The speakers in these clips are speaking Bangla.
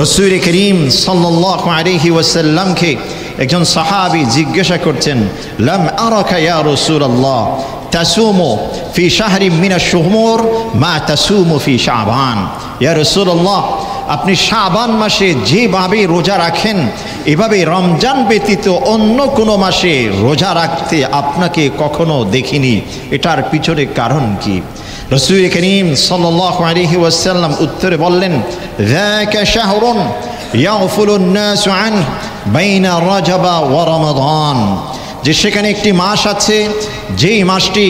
রাসূল করিম সাল্লাল্লাহু আলাইহি ওয়াসাল্লামকে একজন সাহাবী জিজ্ঞাসা করছেন, লাম আরাকা ইয়া রাসূলুল্লাহ তাসুমু ফি শাহরিন মিনাশ শুহুর মা তাসুমু ফি শাবান। ইয়া রাসূলুল্লাহ, আপনি শাবান মাসে যেভাবে রোজা রাখেন এভাবে রমজান ব্যতীত অন্য কোনো মাসে রোজা রাখতে আপনাকে কখনো দেখিনি, এটার পিছনে কারণ কি? রাসূল করিম সাল্লাল্লাহু আলাইহি ওয়াসাল্লাম উত্তরে বললেন, যাকা শাহরুন ইয়াগফুলুন নাসু আনহু বাইনা রজব ওয়া রমাদান, যে সেখানে একটি মাস আছে যেই মাসটি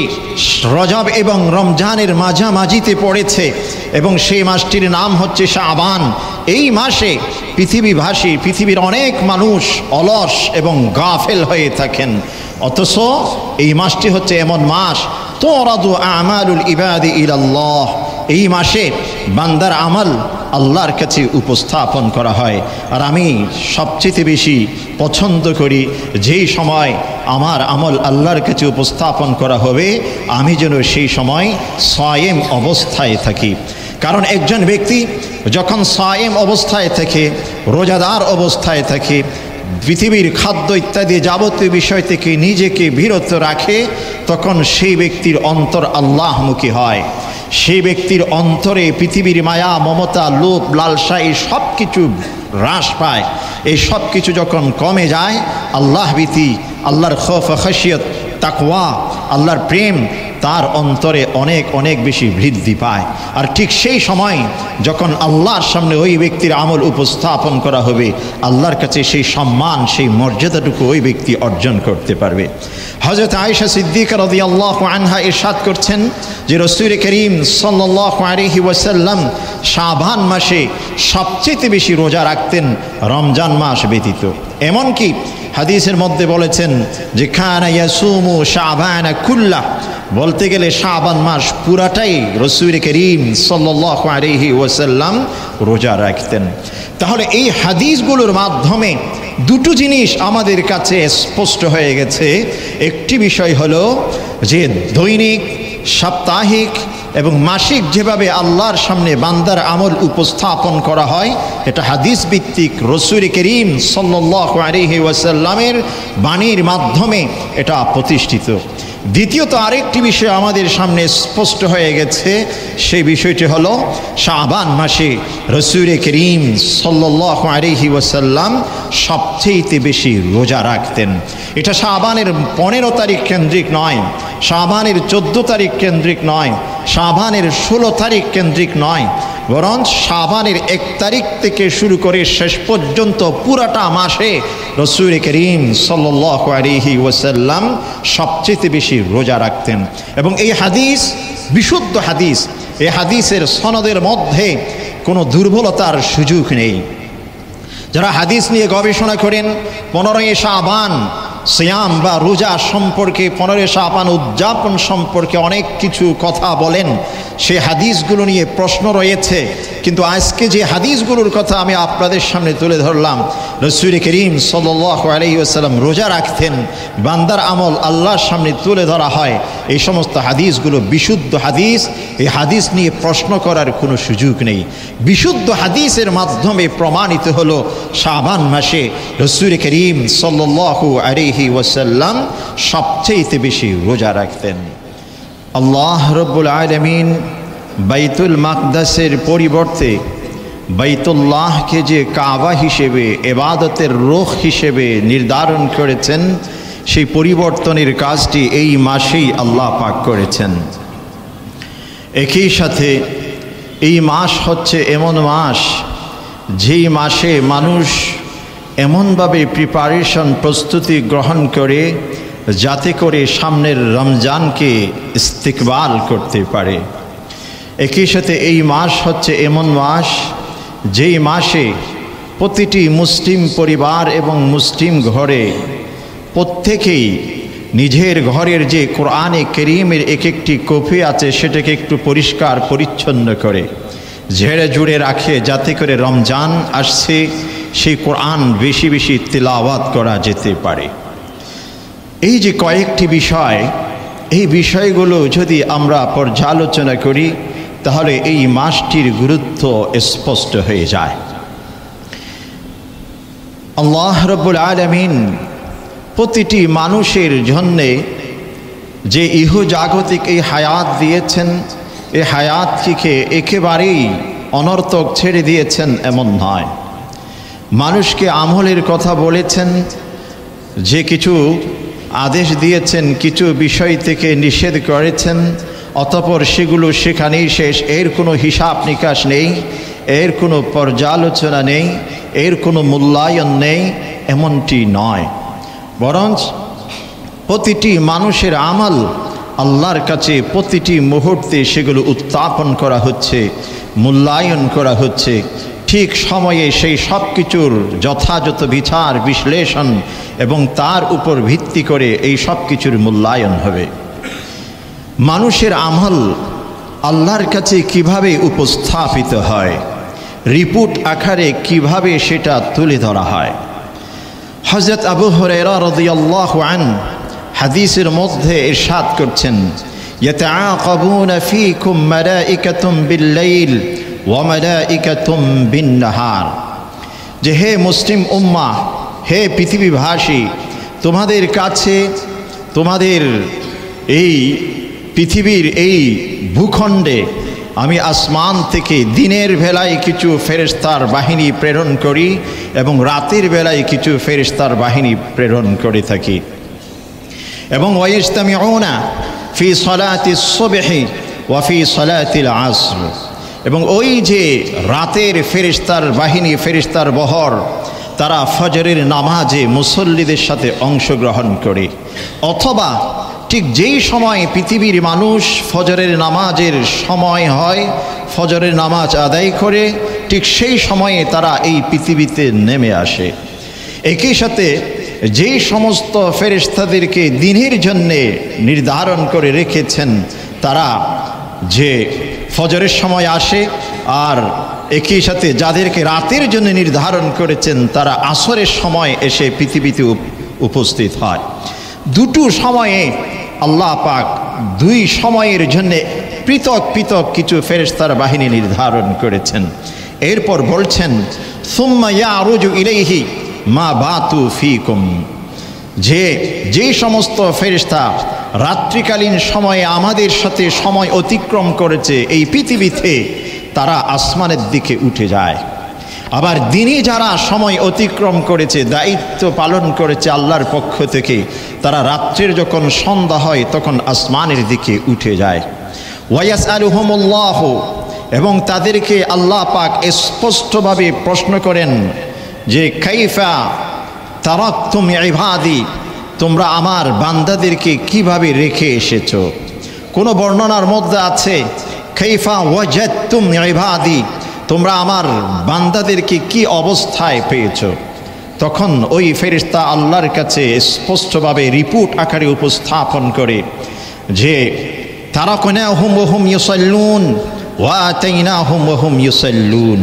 রজব এবং রমজানের মাঝামাঝিতে পড়েছে এবং সেই মাসটির নাম হচ্ছে শাবান। এই মাসে পৃথিবীর অনেক মানুষ অলস এবং গাফেল হয়ে থাকেন, অথচ এই মাসটি হচ্ছে এমন মাস তুরাদু আমালুল ইবাদি ইলাল্লাহ, এই মাসে বান্দার আমল আল্লাহর কাছে উপস্থাপন করা হয়। আর আমি সবচেয়ে বেশি পছন্দ করি যেই সময় আমার আমল আল্লাহর কাছে উপস্থাপন করা হবে আমি যেন সেই সময় সায়েম অবস্থায় থাকি। কারণ একজন ব্যক্তি যখন সায়েম অবস্থায় থাকে, রোজাদার অবস্থায় থাকে, পৃথিবীর খাদ্য ইত্যাদি যাবতীয় বিষয় থেকে নিজেকে বিরত রাখে, তখন সেই ব্যক্তির অন্তর আল্লাহমুখী হয়। সেই ব্যক্তির অন্তরে পৃথিবীর মায়া, মমতা, লোভ, লালসা এই সব কিছু হ্রাস পায়। এই সব কিছু যখন কমে যায়, আল্লাহ ভীতি, আল্লাহর খৌফ খাশিয়ত, তাকওয়া, আল্লাহর প্রেম তার অন্তরে অনেক অনেক বেশি বৃদ্ধি পায়। আর ঠিক সেই সময় যখন আল্লাহর সামনে ওই ব্যক্তির আমল উপস্থাপন করা হবে, আল্লাহর কাছে সেই সম্মান, সেই মর্যাদাটুকু ওই ব্যক্তি অর্জন করতে পারবে। হযরত আয়েশা সিদ্দিকা রাদিয়াল্লাহু আনহা ইরশাদ করছেন যে রাসূল করিম সাল্লাল্লাহু আলাইহি ওয়াসাল্লাম শাবান মাসে সবচেয়ে বেশি রোজা রাখতেন রমজান মাস ব্যতীত। এমনকি হাদিসের মধ্যে বলেছেন যে কানা ইয়াসুমু শাবানা কুল্লাহ, বলতে গেলে শাবান মাস পুরাটাই রাসূল করিম সাল্লাল্লাহু আলাইহি ওয়াসাল্লাম রোজা রাখতেন। তাহলে এই হাদিসগুলোর মাধ্যমে দুটো জিনিস আমাদের কাছে স্পষ্ট হয়ে গেছে। একটি বিষয় হলো যে দৈনিক, সাপ্তাহিক এবং মাসিক যেভাবে আল্লাহর সামনে বান্দার আমল উপস্থাপন করা হয় এটা হাদিস ভিত্তিক, রাসূল করিম সাল্লাল্লাহু আলাইহি ওয়াসাল্লামের বাণীর মাধ্যমে এটা প্রতিষ্ঠিত। দ্বিতীয়ত আরেকটি বিষয় আমাদের সামনে স্পষ্ট হয়ে গেছে, সেই বিষয়টি হলো শাবান মাসে রাসূল করিম সাল্লাল্লাহু আলাইহি ওয়াসাল্লাম সবচেয়ে বেশি রোজা রাখতেন। এটা শাবানের 15 তারিখ কেন্দ্রিক নয়, শাবানের 14 তারিখ কেন্দ্রিক নয়, শাবানের 16 তারিখ কেন্দ্রিক নয়, বরং শাবানের 1 তারিখ থেকে শুরু করে শেষ পর্যন্ত পুরাটা মাসে রাসূল করিম সাল্লাল্লাহু আলাইহি ওয়াসাল্লাম সবচেয়ে বেশি রোজা রাখতেন। এবং এই হাদিস বিশুদ্ধ হাদিস, এই হাদিসের সনদের মধ্যে কোনো দুর্বলতার সুযোগ নেই। যারা হাদিস নিয়ে গবেষণা করেন, 15 শাবান সিয়াম বা রোজা সম্পর্কে, 15 শাবান উদযাপন সম্পর্কে অনেক কিছু কথা বলেন, সেই হাদিসগুলো নিয়ে প্রশ্ন রয়েছে। কিন্তু আজকে যে হাদিসগুলোর কথা আমি আপনাদের সামনে তুলে ধরলাম, রাসূল করিম সাল্লাল্লাহু আলাইহি ওয়াসাল্লাম রোজা রাখতেন, বান্দার আমল আল্লাহর সামনে তুলে ধরা হয়, এই সমস্ত হাদিসগুলো বিশুদ্ধ হাদিস। এই হাদিস নিয়ে প্রশ্ন করার কোনো সুযোগ নেই। বিশুদ্ধ হাদিসের মাধ্যমে প্রমাণিত হলো শাবান মাসে রাসূল করিম সাল্লাল্লাহু আলাইহি ওয়াসাল্লাম সবচেয়ে বেশি রোজা রাখতেন। আল্লাহ রব্বুল আলামিন বাইতুল মাকদাসের পরিবর্তে বাইতুল্লাহকে যে কাবা হিসেবে, ইবাদতের রুখ হিসেবে নির্ধারণ করেছেন, সেই পরিবর্তনের কাজটি এই মাসেই আল্লাহ পাক করেছেন। একই সাথে এই মাস হচ্ছে এমন মাস যেই মাসে মানুষ এমনভাবে প্রস্তুতি গ্রহণ করে যাতে করে সামনের রমজানকে ইস্তিকবাল করতে পারে। একই সাথে এই মাস হচ্ছে এমন মাস যেই মাসে প্রতিটি মুসলিম পরিবার এবং মুসলিম ঘরে প্রত্যেকেই নিজের ঘরের যে কোরআনে কারীমের এক একটি কপি আছে সেটাকে একটু পরিষ্কার পরিচ্ছন্ন করে ঝেড়ে জুড়ে রাখে, যাতে করে রমজান আসছে সেই কোরআন বেশি বেশি তিলাওয়াত করা যেতে পারে। এই যে কয়েকটি বিষয়, এই বিষয়গুলো যদি আমরা পর্যালোচনা করি তাহলে এই মাসটির গুরুত্ব স্পষ্ট হয়ে যায়। আল্লাহ রব্বুল আলামিন প্রতিটি মানুষের জন্যে যে ইহজাগতিক এই হায়াত দিয়েছেন, এই হায়াতটিকে একেবারেই অনর্থক ছেড়ে দিয়েছেন এমন নয়। মানুষকে আমলের কথা বলেছেন, যে কিছু আদেশ দিয়েছেন, কিছু বিষয় থেকে নিষেধ করেছেন, অতঃপর সেগুলো সেখানেই শেষ। এর কোনো হিসাব নিকাশ নেই, এর কোনো পর্যালোচনা নেই, এর কোনো মূল্যায়ন নেই, এমনটি নয়। বরং প্রতিটি মানুষের আমল আল্লাহর কাছে প্রতিটি মুহূর্তে সেগুলো উত্থাপন করা হচ্ছে, মূল্যায়ন করা হচ্ছে। ঠিক সময়ে সেই সব কিছুর যথাযথ বিচার বিশ্লেষণ এবং তার উপর ভিত্তি করে এই সব কিছুর মূল্যায়ন হবে। মানুষের আমল আল্লাহর কাছে কিভাবে উপস্থাপিত হয়, রিপোর্ট আকারে কিভাবে সেটা তুলে ধরা হয়। হযরত আবু হুরায়রা রাদিয়াল্লাহু আনহু হাদিসের মধ্যে ইরশাদ করছেন, ইয়াতাআকাবুনা ফীকুম মালাইকাতুম বিল-লাইল ওয়া মালাইকাতুম বিন-নাহার। যে হে মুসলিম উম্মাহ, হে পৃথিবীবাসী, তোমাদের কাছে, তোমাদের এই পৃথিবীর এই ভূখণ্ডে আমি আসমান থেকে দিনের বেলায় কিছু ফেরেশতার বাহিনী প্রেরণ করি এবং রাতের বেলায় কিছু ফেরেশতার বাহিনী প্রেরণ করে থাকি। এবং ওয়াইস্তামিউনা ফি সালাতিস সুবহি ওয়া ফি সালাতিল আসর। এবং ওই যে রাতের ফেরেশতার বাহিনী, ফেরেশতার বহর, তারা ফজরের নামাজে মুসল্লিদের সাথে অংশগ্রহণ করে। অথবা ঠিক যেই সময় পৃথিবীর মানুষ ফজরের নামাজের সময় হয়, ফজরের নামাজ আদায় করে, ঠিক সেই সময়ে তারা এই পৃথিবীতে নেমে আসে। একই সাথে যেই সমস্ত ফেরেশতাদেরকে দিনের জন্যে নির্ধারণ করে রেখেছেন, তারা যে ফজরের সময় আসে, আর একই সাথে যাদেরকে রাতের জন্য নির্ধারণ করেছেন তারা আসরের সময় এসে পৃথিবীতে উপস্থিত হয়। দুটো সময়ে আল্লাহ পাক দুই সময়ের জন্য পৃথক পৃথক কিছু ফেরেশতার বাহিনী নির্ধারণ করেছেন। এরপর বলছেন, সুম্মা ইয়ারুজু ইলাইহি মা বাতু ফীকুম। যে সমস্ত ফেরেশতা রাত্রিকালীন সময়ে আমাদের সাথে সময় অতিক্রম করেছে এই পৃথিবীতে, তারা আসমানের দিকে উঠে যায়। আবার দিনে যারা সময় অতিক্রম করেছে, দায়িত্ব পালন করেছে আল্লাহর পক্ষ থেকে, তারা রাত্রের যখন সন্ধ্যা হয় তখন আসমানের দিকে উঠে যায়। ওয়ায়াসআলুহুমুল্লাহু, এবং তাদেরকে আল্লাহ পাক স্পষ্টভাবে প্রশ্ন করেন যে কাইফা তারাকতুম ইবাদি, তোমরা আমার বান্দাদেরকে কিভাবে রেখে এসেছো। কোনো বর্ণনার মধ্যে আছে কাইফা ওয়াজাদতুম ইবাদি, তোমরা আমার বান্দাদেরকে কি অবস্থায় পেয়েছো। তখন ওই ফেরেশতা আল্লাহর কাছে স্পষ্টভাবে রিপোর্ট আকারে উপস্থাপন করে যে তারাকনাহুম ওয়া হুম ইউসাল্লুন ওয়া আতাইনাহুম ওয়া হুম ইউসাল্লুন,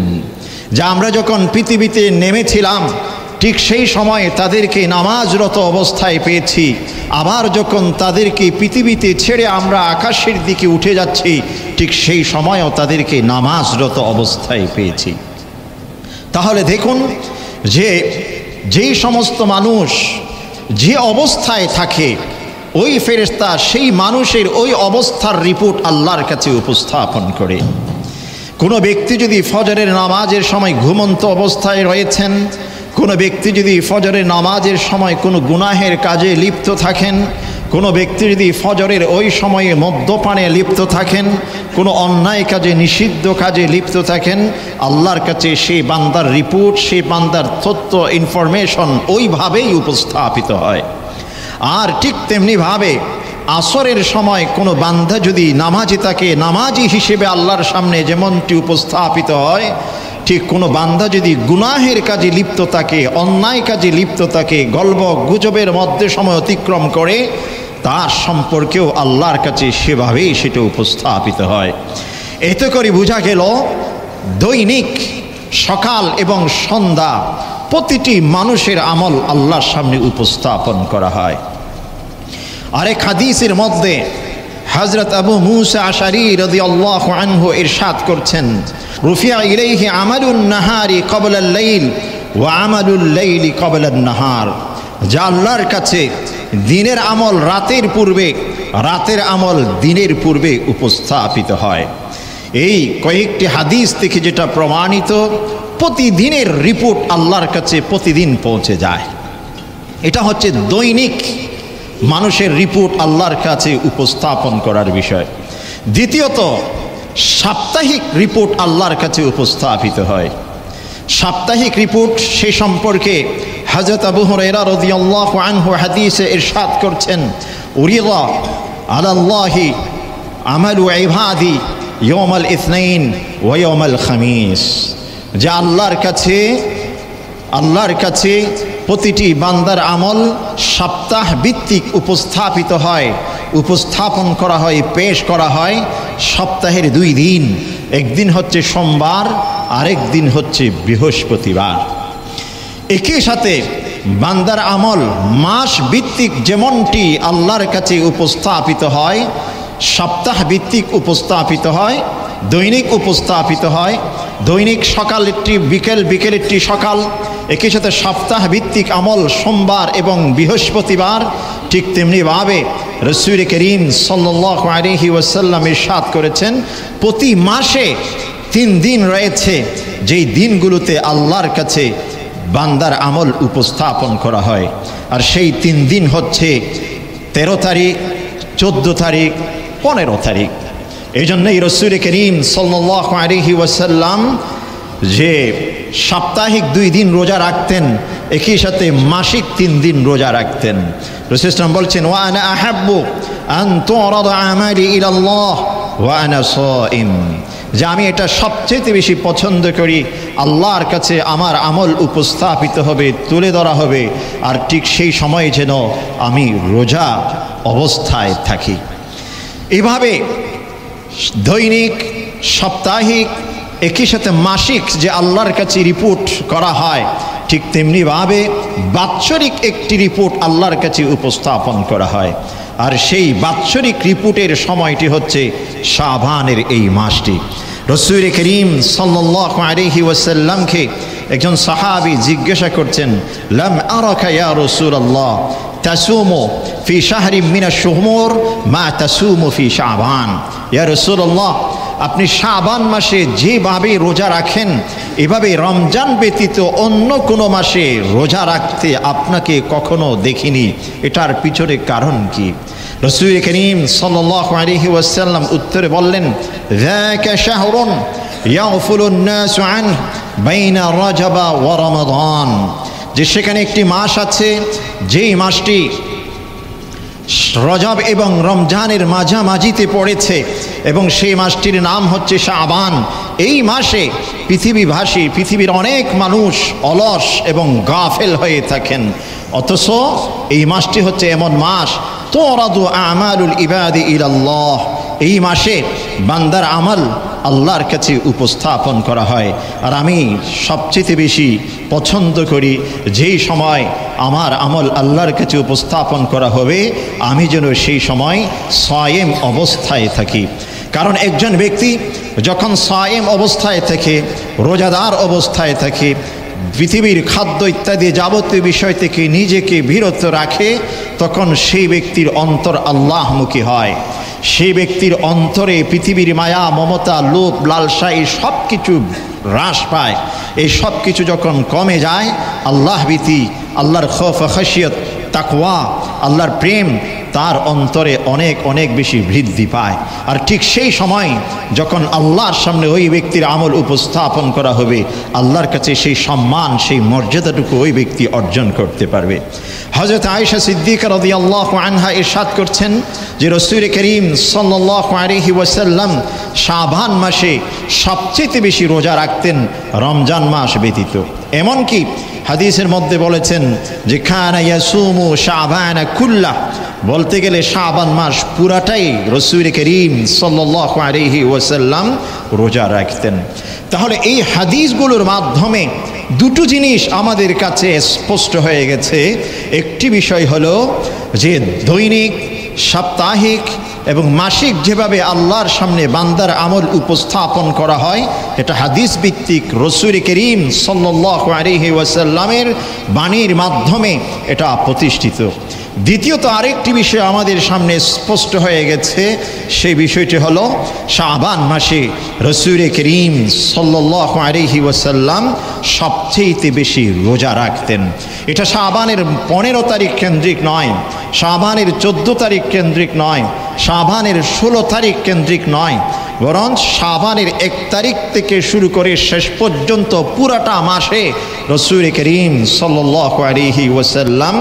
যা আমরা যখন পৃথিবীতে নেমেছিলাম ঠিক সেই সময় তাদেরকে নামাজরত অবস্থায় পেয়েছি, আবার যখন তাদেরকে পৃথিবীতে ছেড়ে আমরা আকাশের দিকে উঠে যাচ্ছি ঠিক সেই সময়ও তাদেরকে নামাজরত অবস্থায় পেয়েছি। তাহলে দেখুন যে যেই সমস্ত মানুষ যে অবস্থায় থাকে, ওই ফেরেশতা সেই মানুষের ওই অবস্থার রিপোর্ট আল্লাহর কাছে উপস্থাপন করে। কোনো ব্যক্তি যদি ফজরের নামাজের সময় ঘুমন্ত অবস্থায় রয়েছেন, কোনো ব্যক্তি যদি ফজরের নামাজের সময় কোনো গুনাহের কাজে লিপ্ত থাকেন, কোনো ব্যক্তি যদি ফজরের ওই সময়ে মদ্যপানে লিপ্ত থাকেন, কোনো অন্যায় কাজে, নিষিদ্ধ কাজে লিপ্ত থাকেন, আল্লাহর কাছে সেই বান্দার রিপোর্ট, সেই বান্দার তথ্য, ইনফরমেশন ওইভাবেই উপস্থাপিত হয়। আর ঠিক তেমনিভাবে আসরের সময় কোনো বান্দা যদি নামাজি থাকে, নামাজি হিসেবে আল্লাহর সামনে যেমনটি উপস্থাপিত হয়, ঠিক কোনো বান্দা যদি গুনাহের কাজে লিপ্ত থাকে, অন্যায় কাজে লিপ্ত থাকে, গল্প গুজবের মধ্যে সময় অতিক্রম করে, তার সম্পর্কেও আল্লাহর কাছে সেভাবেই সেটা উপস্থাপিত হয়। এতে করে বোঝা গেল দৈনিক সকাল এবং সন্ধ্যা প্রতিটি মানুষের আমল আল্লাহর সামনে উপস্থাপন করা হয়। আরেক হাদিসের মধ্যে হযরত আবু মুসা আশআরী রাদিয়াল্লাহু আনহু ইরশাদ করছেন, রুফিয়া ইলাইহি আমালুন নাহারি ক্বাবলা আল-লাইল ওয়া আমালুল লাইলি ক্বাবলান নাহার, যা আল্লাহর কাছে দিনের আমল রাতের পূর্বে, রাতের আমল দিনের পূর্বে উপস্থাপিত হয়। এই কয়েকটি হাদিস থেকে যেটা প্রমাণিত, প্রতিদিনের রিপোর্ট আল্লাহর কাছে প্রতিদিন পৌঁছে যায়। এটা হচ্ছে দৈনিক মানুষের রিপোর্ট আল্লাহর কাছে উপস্থাপন করার বিষয়। দ্বিতীয়ত, সাপ্তাহিক রিপোর্ট আল্লাহর কাছে উপস্থাপিত হয়। সাপ্তাহিক রিপোর্ট সে সম্পর্কে হযরত আবু হুরায়রা রাদিয়াল্লাহু আনহু হাদিসে ইরশাদ করছেন, উরিদা আলাল্লাহি আমালু ইবাদি ইয়াউমাল ইসনাইন ওয়া ইয়াউমাল খামিস, যে আল্লাহর কাছে প্রতিটি বান্দার আমল সপ্তাহ ভিত্তিক উপস্থাপন করা হয়, পেশ করা হয় সপ্তাহের 2 দিন। একদিন হচ্ছে সোমবার, আরেক দিন হচ্ছে বৃহস্পতিবার। একই সাথে বান্দার আমল মাস ভিত্তিক যেমনটি আল্লাহর কাছে উপস্থাপিত হয়, সপ্তাহ ভিত্তিক উপস্থাপিত হয়, দৈনিক উপস্থাপিত হয়। দৈনিক সকাল একটি, বিকেল একটি সকাল। একই সাথে সপ্তাহ ভিত্তিক আমল সোমবার এবং বৃহস্পতিবার। ঠিক তেমনিভাবে রাসূল করিম সাল্লাল্লাহু আলাইহি ওয়াসাল্লাম ইরশাদ করেছেন, প্রতি মাসে 3 দিন রয়েছে যেই দিনগুলোতে আল্লাহর কাছে বান্দার আমল উপস্থাপন করা হয়। আর সেই 3 দিন হচ্ছে 13 তারিখ, 14 তারিখ, 15 তারিখ। এই জন্যই রাসূল করিম সাল্লাল্লাহু আলাইহি ওয়াসাল্লাম যে সাপ্তাহিক 2 দিন রোজা রাখতেন, একই সাথে মাসিক 3 দিন রোজা রাখতেন। রাসূল সাল্লাল্লাহু বলছেন, ওয়া আনা আহাব্বু আন তুরাদা আমালি ইলাল্লাহ ওয়া আনা সাইম, যে আমি এটা সবচেয়ে বেশি পছন্দ করি, আল্লাহর কাছে আমার আমল উপস্থাপিত হবে, তুলে ধরা হবে, আর ঠিক সেই সময় যেন আমি রোজা অবস্থায় থাকি। এভাবে দৈনিক, সাপ্তাহিক, একই সাথে মাসিক যে আল্লাহর কাছে রিপোর্ট করা হয়, ঠিক তেমনিভাবে বাৎসরিক একটি রিপোর্ট আল্লাহর কাছে উপস্থাপন করা হয়। আর সেই বাৎসরিক রিপোর্টের সময়টি হচ্ছে শাবানের এই মাসটি। রাসূল করিম সাল্লাল্লাহু আলাইহি ওয়াসাল্লামকে একজন সাহাবী জিজ্ঞাসা করছেন, লাম আরাকা ইয়া রাসূলুল্লাহ তাসুমু ফি শাহরিন মিনাশ শুহুর মা তাসুমু ফি শাবান। ইয়া রাসূলুল্লাহ, আপনি শাবান মাসে যেভাবে রোজা রাখেন, এভাবে রমজান ব্যতীত অন্য কোনো মাসে রোজা রাখতে আপনাকে কখনো দেখিনি, এটার পিছনে কারণ কি? রাসূল করিম সাল্লাল্লাহু আলাইহি ওয়াসাল্লাম উত্তরে বললেন, যাকা শাহরুন ইয়াগফুলুন নাসু আনহু বাইনা রজব ওয়া রমাদান, যে সেখানে একটি মাস আছে, যেই মাসটি রজব এবং রমজানের মাঝামাঝিতে পড়েছে, এবং সেই মাসটির নাম হচ্ছে শাবান। এই মাসে পৃথিবীর অনেক মানুষ অলস এবং গাফেল হয়ে থাকেন, অথচ এই মাসটি হচ্ছে এমন মাস, তুরাদু আমালুল ইবাদি ইলাল্লাহ, এই মাসে বান্দার আমল আল্লাহর কাছে উপস্থাপন করা হয়। আর আমি সবচেয়ে বেশি পছন্দ করি যেই সময় আমার আমল আল্লাহর কাছে উপস্থাপন করা হবে, আমি যেন সেই সময় সায়েম অবস্থায় থাকি। কারণ একজন ব্যক্তি যখন সায়েম অবস্থায় থাকে, রোজাদার অবস্থায় থাকে, পৃথিবীর খাদ্য ইত্যাদি যাবতীয় বিষয় থেকে নিজেকে বিরত রাখে, তখন সেই ব্যক্তির অন্তর আল্লাহমুখী হয়। সেই ব্যক্তির অন্তরে পৃথিবীর মায়া, মমতা, লোভ, লালসা এই সব কিছু হ্রাস পায়। এই সব কিছু যখন কমে যায়, আল্লাহ ভীতি, আল্লাহর খৌফ, খাশিয়ত, তাকওয়া, আল্লাহর প্রেম তার অন্তরে অনেক অনেক বেশি বৃদ্ধি পায়। আর ঠিক সেই সময় যখন আল্লাহর সামনে ওই ব্যক্তির আমল উপস্থাপন করা হবে, আল্লাহর কাছে সেই সম্মান, সেই মর্যাদাটুকু ওই ব্যক্তি অর্জন করতে পারবে। হযরত আয়েশা সিদ্দিকা রাদিয়াল্লাহু আনহা ইরশাদ করছেন যে রাসূল করিম সাল্লাল্লাহু আলাইহি ওয়াসাল্লাম শাবান মাসে সবচেয়ে বেশি রোজা রাখতেন রমজান মাস ব্যতীত। এমনকি হাদিসের মধ্যে বলেছেন যে কানা ইয়াসুমু শাবানা কুল্লাহ, বলতে গেলে শাবান মাস পুরাটাই রাসূল করিম সাল্লাল্লাহু আলাইহি ওয়াসাল্লাম রোজা রাখতেন। তাহলে এই হাদিসগুলোর মাধ্যমে দুটো জিনিস আমাদের কাছে স্পষ্ট হয়ে গেছে। একটি বিষয় হলো যে দৈনিক, সাপ্তাহিক, এবং মাসিক যেভাবে আল্লাহর সামনে বান্দার আমল উপস্থাপন করা হয়, এটা হাদিস ভিত্তিক রাসূল করিম সাল্লাল্লাহু আলাইহি ওয়াসাল্লামের বাণীর মাধ্যমে এটা প্রতিষ্ঠিত। দ্বিতীয়ত আরেকটি বিষয় আমাদের সামনে স্পষ্ট হয়ে গেছে, সেই বিষয়টি হলো শাবান মাসে রাসূল করিম সাল্লাল্লাহু আলাইহি ওয়াসাল্লাম সবচেয়ে বেশি রোজা রাখতেন। এটা শাবানের 15 তারিখ কেন্দ্রিক নয়, শাবানের 14 তারিখ কেন্দ্রিক নয়, শাবানের 16 তারিখ কেন্দ্রিক নয়, বরং শাবানের 1 তারিখ থেকে শুরু করে শেষ পর্যন্ত পুরাটা মাসে রাসূল করিম সাল্লাল্লাহু আলাইহি ওয়াসাল্লাম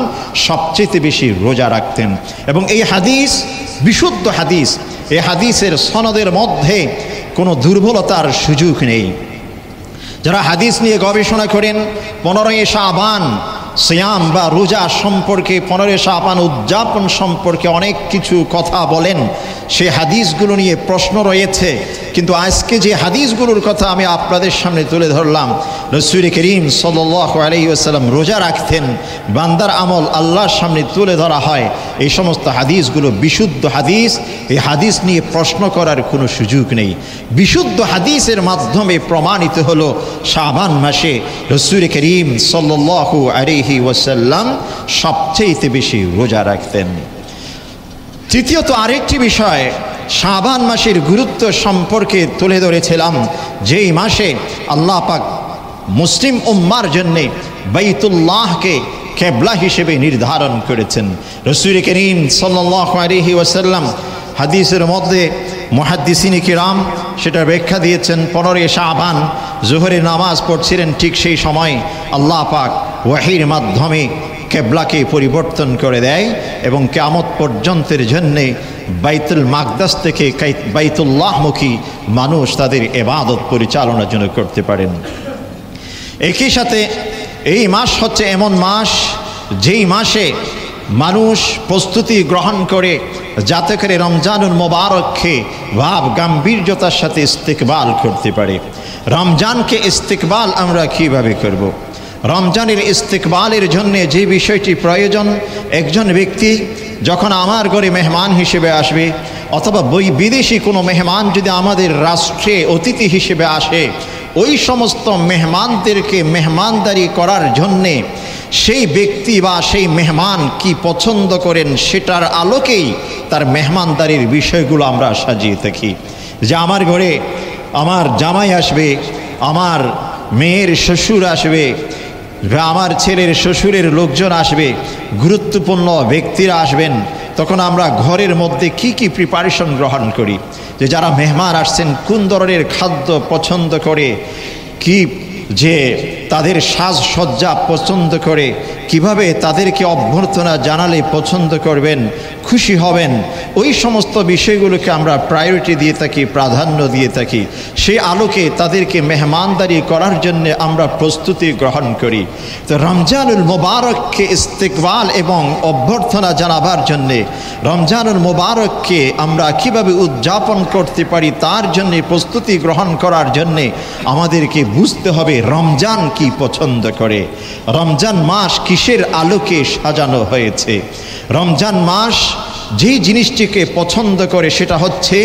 সবচেয়ে বেশি রোজা রাখতেন। এবং এই হাদিস বিশুদ্ধ হাদিস, এই হাদিসের সনদের মধ্যে কোনো দুর্বলতার সুযোগ নেই। যারা হাদিস নিয়ে গবেষণা করেন, 15 শাবান সিয়াম বা রোজা সম্পর্কে, 15 শাবান উদযাপন সম্পর্কে অনেক কিছু কথা বলেন, সেই হাদিসগুলো নিয়ে প্রশ্ন রয়েছে। কিন্তু আজকে যে হাদিসগুলোর কথা আমি আপনাদের সামনে তুলে ধরলাম, রাসূল করিম সাল্লাল্লাহু আলাইহি ওয়াসাল্লাম রোজা রাখতেন, বান্দার আমল আল্লাহর সামনে তুলে ধরা হয়, এই সমস্ত হাদিসগুলো বিশুদ্ধ হাদিস। এই হাদিস নিয়ে প্রশ্ন করার কোনো সুযোগ নেই। বিশুদ্ধ হাদিসের মাধ্যমে প্রমাণিত হলো শাবান মাসে রাসূল করিম সাল্লাল্লাহু আলাইহি ওয়াসাল্লাম সবচেয়ে বেশি রোজা রাখতেন। তৃতীয়ত আরেকটি বিষয় শাবান মাসের গুরুত্ব সম্পর্কে তুলে ধরেছিলাম, যেই মাসে আল্লাহ পাক মুসলিম উম্মার জন্যে বাইতুল্লাহকে কিবলা হিসেবে নির্ধারণ করেছেন। রাসূল করিম সাল্লাল্লাহু আলাইহি ওয়াসাল্লাম হাদিসের মধ্যে মুহাদ্দিসিনে কিরাম সেটা ব্যাখ্যা দিয়েছেন, 15 শাবান জোহরের নামাজ পড়ছিলেন, ঠিক সেই সময় আল্লাহ পাক ওয়াহির মাধ্যমে কিবলাকে পরিবর্তন করে দেয় এবং কিয়ামত পর্যন্তের জন্যে বাইতুল মাকদাস থেকে বাইতুল্লাহমুখী মানুষ তাদের ইবাদত পরিচালনার জন্য করতে পারেন। একই সাথে এই মাস হচ্ছে এমন মাস যেই মাসে মানুষ প্রস্তুতি গ্রহণ করে যাতে করে রমজানুল মোবারককে ভাব গাম্ভীর্যতার সাথে ইস্তেকবাল করতে পারে। রমজানকে ইস্তেকবাল আমরা কিভাবে করব? রমজানের ইস্তেকবালের জন্যে যে বিষয়টি প্রয়োজন, একজন ব্যক্তি যখন আমার ঘরে মেহমান হিসেবে আসবে, অথবা বিদেশি কোনো মেহমান যদি আমাদের রাষ্ট্রে অতিথি হিসেবে আসে, ওই সমস্ত মেহমানদেরকে মেহমানদারি করার জন্যে সেই ব্যক্তি বা সেই মেহমান কি পছন্দ করেন সেটার আলোকেই তার মেহমানদারির বিষয়গুলো আমরা সাজিয়ে থাকি। যে আমার ঘরে আমার জামাই আসবে, আমার মেয়ের শ্বশুর আসবে, আমার ছেলের শ্বশুরের লোকজন আসবে, গুরুত্বপূর্ণ ব্যক্তিরা আসবেন, তখন আমরা ঘরের মধ্যে কি কি প্রিপারেশন গ্রহণ করি, যে যারা মেহমান আসছেন কোন ধরনের খাদ্য পছন্দ করে, কি যে তাদের সাজসজ্জা পছন্দ করে, কিভাবে তাদেরকে অভ্যর্থনা জানালে পছন্দ করবেন, খুশি হবেন, ওই সমস্ত বিষয়গুলোকে আমরা প্রায়োরিটি দিয়ে থাকি, প্রাধান্য দিয়ে থাকি। সেই আলোকে তাদেরকে মেহমানদারি করার জন্য আমরা প্রস্তুতি গ্রহণ করি। তো রমজানুল মোবারককে ইস্তেকবাল এবং অভ্যর্থনা জানাবার জন্যে, রমজানুল মোবারককে আমরা কিভাবে উদযাপন করতে পারি তার জন্যে প্রস্তুতি গ্রহণ করার জন্যে আমাদেরকে বুঝতে হবে রমজান কি পছন্দ করে, রমজান মাস কিসের আলোকে সাজানো হয়েছে। রমজান মাস যেই জিনিসটিকে পছন্দ করে সেটা হচ্ছে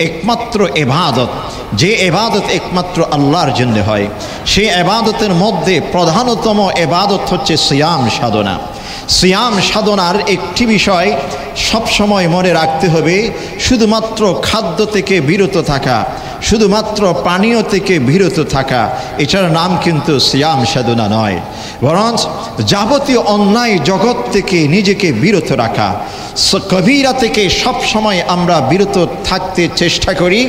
একমাত্র ইবাদত, যে ইবাদত একমাত্র আল্লাহর জন্য হয়। সেই ইবাদতের মধ্যে প্রধানতম ইবাদত হচ্ছে সিয়াম সাধনা। সিয়াম সাধনার একটি বিষয় সব সময় মনে রাখতে হবে, শুধুমাত্র খাদ্য থেকে বিরত থাকা, শুধুমাত্র পানীয় থেকে বিরত থাকা, এটার নাম কিন্তু সিয়াম সাধনা নয়, বরং যাবতীয় অন্যায় জগৎ থেকে নিজেকে বিরত রাখা। কবিরা থেকে সব সময় আমরা বিরত থাকতে চেষ্টা করি,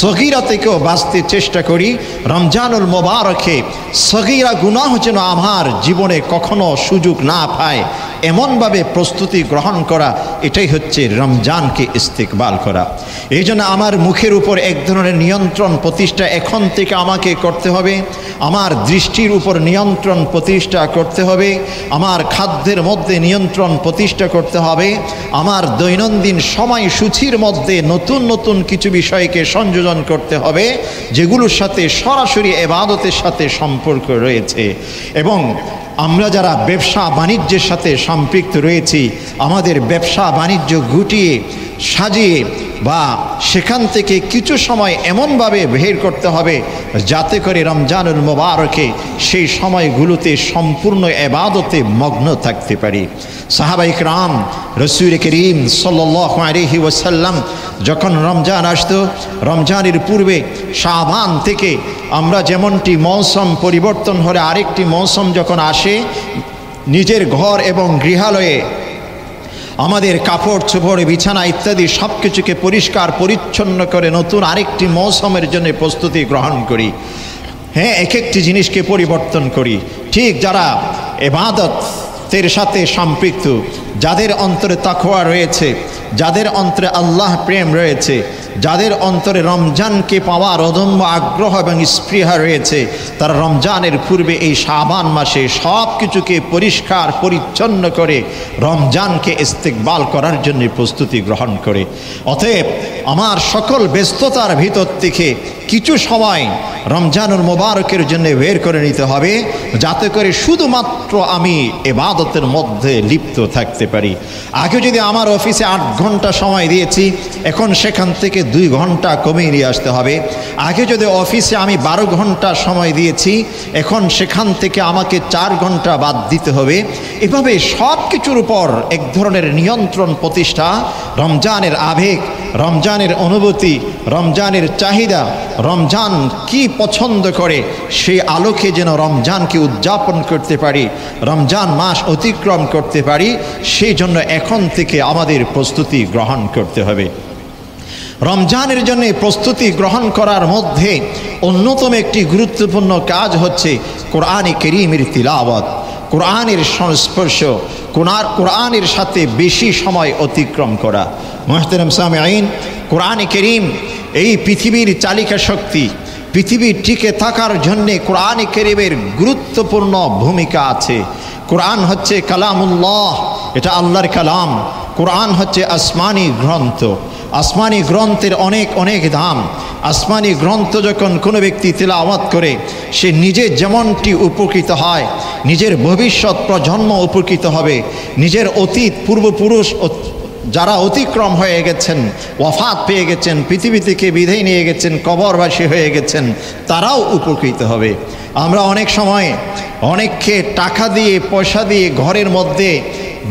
সগীরা থেকেও বাঁচতে চেষ্টা করি। রমজানুল মোবারকে সগীরা গুনাহ যেন আমার জীবনে কখনো সুযোগ না পায়, এমনভাবে প্রস্তুতি গ্রহণ করা, এটাই হচ্ছে রমজানকে ইস্তেকবাল করা। এই জন্য আমার মুখের উপর এক ধরনের নিয়ন্ত্রণ প্রতিষ্ঠা এখন থেকে আমাকে করতে হবে, আমার দৃষ্টির উপর নিয়ন্ত্রণ প্রতিষ্ঠা করতে হবে, আমার খাদ্যের মধ্যে নিয়ন্ত্রণ প্রতিষ্ঠা করতে হবে, আমার দৈনন্দিন সময়সূচির মধ্যে নতুন নতুন কিছু বিষয়কে সংযোজন করতে হবে যেগুলোর সাথে সরাসরি ইবাদতের সাথে সম্পর্ক রয়েছে। এবং আমরা যারা ব্যবসা বাণিজ্যের সাথে সম্পৃক্ত রয়েছি, আমাদের ব্যবসা বাণিজ্য গুটিয়ে সাজিয়ে বা সেখান থেকে কিছু সময় এমনভাবে বের করতে হবে যাতে করে রমজানুল মুবারকে সেই সময়গুলোতে সম্পূর্ণ ইবাদতে মগ্ন থাকতে পারি। সাহাবায়ে কেরাম রাসূল করিম সাল্লাল্লাহু আলাইহি ওয়াসাল্লাম যখন রমজান আসতো, রমজানের পূর্বে শাবান থেকে আমরা যেমনটি মৌসুম পরিবর্তন হলে আরেকটি মৌসুম যখন আসে, নিজের ঘর এবং গৃহালয়ে আমাদের কাপড় চোপড় বিছানা ইত্যাদি সব কিছুকে পরিষ্কার পরিচ্ছন্ন করে নতুন আরেকটি মৌসুমের জন্য প্রস্তুতি গ্রহণ করি। হ্যাঁ, এক একটি জিনিসকে পরিবর্তন করি। ঠিক যারা ইবাদতের সাথে সম্পৃক্ত, যাদের অন্তরে তাকওয়া রয়েছে, যাদের অন্তরে আল্লাহ প্রেম রয়েছে, যাদের অন্তরে রমজানকে পাওয়ার অদম্য আগ্রহ এবং স্পৃহা রয়েছে, তারা রমজানের পূর্বে এই শাবান মাসে সব কিছুকে পরিষ্কার পরিচ্ছন্ন করে রমজানকে ইস্তেকবাল করার জন্য প্রস্তুতি গ্রহণ করে। অতএব আমার সকল ব্যস্ততার ভিতর থেকে কিছু সময় রমজানুল মুবারকের জন্য বের করে নিতে হবে, যাতে করে শুধুমাত্র আমি ইবাদতের মধ্যে লিপ্ত থাকতে পারি। আগে যদি আমার অফিসে 8 ঘন্টা সময় দিয়েছি, এখন সেখান থেকে 2 ঘন্টা কমিয়ে নিয়ে আসতে হবে। আগে যদি অফিসে আমি 12 ঘন্টা সময় দিয়েছি, এখন সেখান থেকে আমাকে 4 ঘন্টা বাদ দিতে হবে। এভাবে সব কিছুর উপর এক ধরনের নিয়ন্ত্রণ প্রতিষ্ঠা, রমজানের আবেগ, রমজানের অনুভূতি, রমজানের চাহিদা, রমজান কি পছন্দ করে সেই আলোকে যেন রমজানকে উদযাপন করতে পারি, রমজান মাস অতিক্রম করতে পারি, সেই জন্য এখন থেকে আমাদের প্রস্তুতি গ্রহণ করতে হবে। রমজানের জন্য প্রস্তুতি গ্রহণ করার মধ্যে অন্যতম একটি গুরুত্বপূর্ণ কাজ হচ্ছে কোরআনে কারীমের তিলাওয়াত, কোরআনের সংস্পর্শ, কোরআনের সাথে বেশি সময় অতিক্রম করা। মুহতারাম সামিঈন, কোরআনে কারীম এই পৃথিবীর চালিকা শক্তি। পৃথিবীর টিকে থাকার জন্যে কোরআনে কারীমের গুরুত্বপূর্ণ ভূমিকা আছে। কোরআন হচ্ছে কালামুল্লাহ, এটা আল্লাহর কালাম। কোরআন হচ্ছে আসমানি গ্রন্থ। আসমানি গ্রন্থের অনেক অনেক দাম। আসমানি গ্রন্থ যখন কোনো ব্যক্তি তিলাওয়াত করে, সে নিজে যেমনটি উপকৃত হয়, নিজের ভবিষ্যৎ প্রজন্ম উপকৃত হবে, নিজের অতীত পূর্বপুরুষ যারা অতিক্রম হয়ে গেছেন, ওয়াফাত পেয়ে গেছেন, পৃথিবী থেকে বিদায় নিয়ে গেছেন, কবরবাসী হয়ে গেছেন, তারাও উপকৃত হবে। আমরা অনেক সময় অনেককে টাকা দিয়ে পয়সা দিয়ে ঘরের মধ্যে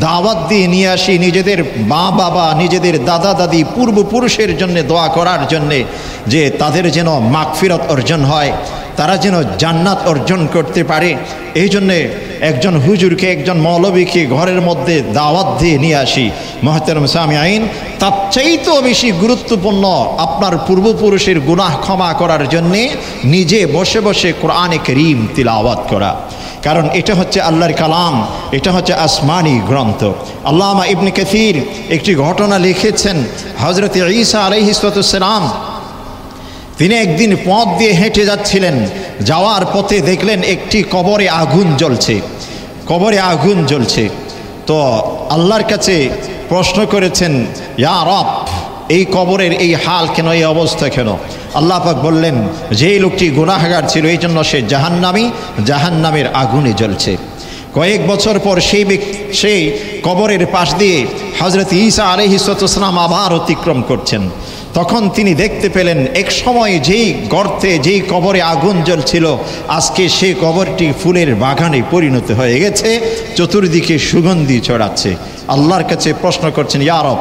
দাওয়াত দিয়ে নিয়ে আসি নিজেদের মা বাবা, নিজেদের দাদা দাদি, পূর্বপুরুষের জন্য দোয়া করার জন্যে, যে তাদের যেন মাগফিরাত অর্জন হয়, তারা যেন জান্নাত অর্জন করতে পারে। এই জন্যে একজন হুজুরকে, একজন মৌলবীকে ঘরের মধ্যে দাওয়াত দিয়ে নিয়ে আসি। মুহতারাম সামিঈন, তার চাইতেও বেশি গুরুত্বপূর্ণ আপনার পূর্বপুরুষের গুনাহ ক্ষমা করার জন্যে নিজে বসে বসে কোরআনে কারীম তিলাওয়াত করা। কারণ এটা হচ্ছে আল্লাহর কালাম, এটা হচ্ছে আসমানি গ্রন্থ। আল্লামা ইবনে কাসির একটি ঘটনা লিখেছেন। হযরত ঈসা আলাইহিস সালাম তিনি একদিন পথ দিয়ে হেঁটে যাচ্ছিলেন, যাওয়ার পথে দেখলেন একটি কবরে আগুন জ্বলছে, কবরে আগুন জ্বলছে। তো আল্লাহর কাছে প্রশ্ন করেছেন, ইয়া রব, এই কবরের এই হাল কেন, এই অবস্থা কেন? আল্লাহ পাক বললেন, যেই লোকটি গুনাহগার ছিল এই জন্য সে জাহান্নামী, জাহান্নামের আগুনে জ্বলছে। কয়েক বছর পর সেই কবরের পাশ দিয়ে হযরত ঈসা আলাইহিস সালাম আবার অতিক্রম করছেন। তখন তিনি দেখতে পেলেন এক সময় যেই গর্তে, যেই কবরে আগুন জ্বলছিল, আজকে সেই কবরটি ফুলের বাগানে পরিণত হয়ে গেছে, চতুর্দিকে সুগন্ধি ছড়াচ্ছে। আল্লাহর কাছে প্রশ্ন করছেন, ইয়া রব,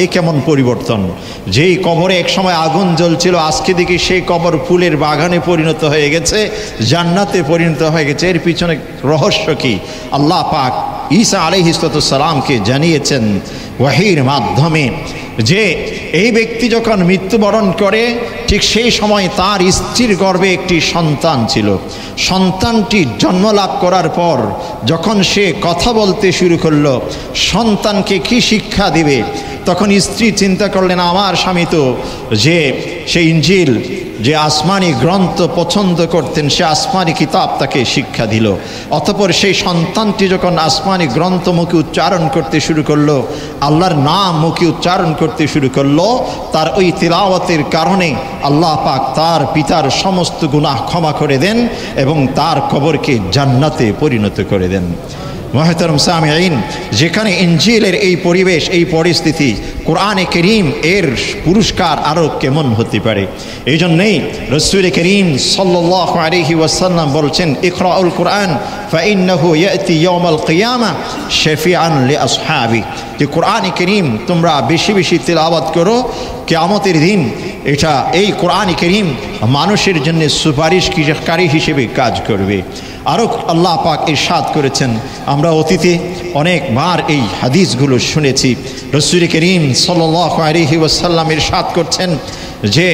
এই কেমন পরিবর্তন? যেই কবরে এক সময় আগুন জ্বলছিল, আজকে দেখি সেই কবর ফুলের বাগানে পরিণত হয়ে গেছে, জান্নাতে পরিণত হয়ে গেছে। এর পিছনে রহস্য কি? আল্লাহ পাক ঈসা আলাইহিস সালামকে জানিয়েছেন ওয়াহির মাধ্যমে যে এই ব্যক্তি যখন মৃত্যুবরণ করে, ঠিক সেই সময় তার স্ত্রীর গর্ভে একটি সন্তান ছিল। সন্তানটি জন্ম লাভ করার পর যখন সে কথা বলতে শুরু করলো, সন্তানকে কি শিক্ষা দিবে, তখন স্ত্রী চিন্তা করলেন, আমার স্বামী তো যে সেই ইনজিল, যে আসমানি গ্রন্থ পছন্দ করতেন, সে আসমানি কিতাব তাকে শিক্ষা দিল। অতঃপর সেই সন্তানটি যখন আসমানি গ্রন্থ মুখে উচ্চারণ করতে শুরু করলো, আল্লাহর নাম মুখে উচ্চারণ করতে শুরু করলো, তার ওই তিলাওয়াতের কারণে আল্লাহ পাক তার পিতার সমস্ত গুনাহ ক্ষমা করে দেন এবং তার কবরকে জান্নাতে পরিণত করে দেন। মুহতারাম সামিঈন, যেখানে ইনজিলের এই পরিবেশ, এই পরিস্থিতি, কোরআনে কারীম এর পুরস্কার আরও কেমন হতে পারে? এই জন্যেই রাসূল কারীম সাল্লাল্লাহু আলাইহি ওয়াসাল্লাম বলছেন, ইকরাউল কোরআন ফাইন্নাহু ইয়াতি ইয়াউমাল কিয়ামা শাফিআন লিআসহাবি, যে কোরআনে কারীম তোমরা বেশি বেশি তিলাওয়াত করো, কিয়ামতের দিন এটা এই কোরআনে কারীম মানুষের জন্য সুপারিশকারী হিসেবে কাজ করবে। আরও আল্লাহ পাক ইরশাদ করেছেন, আমরা অতীতে অনেকবার এই হাদিসগুলো শুনেছি। রাসূল কারীম সাল্লাল্লাহু আলাইহি ওয়াসাল্লাম ইরশাদ করছেন যে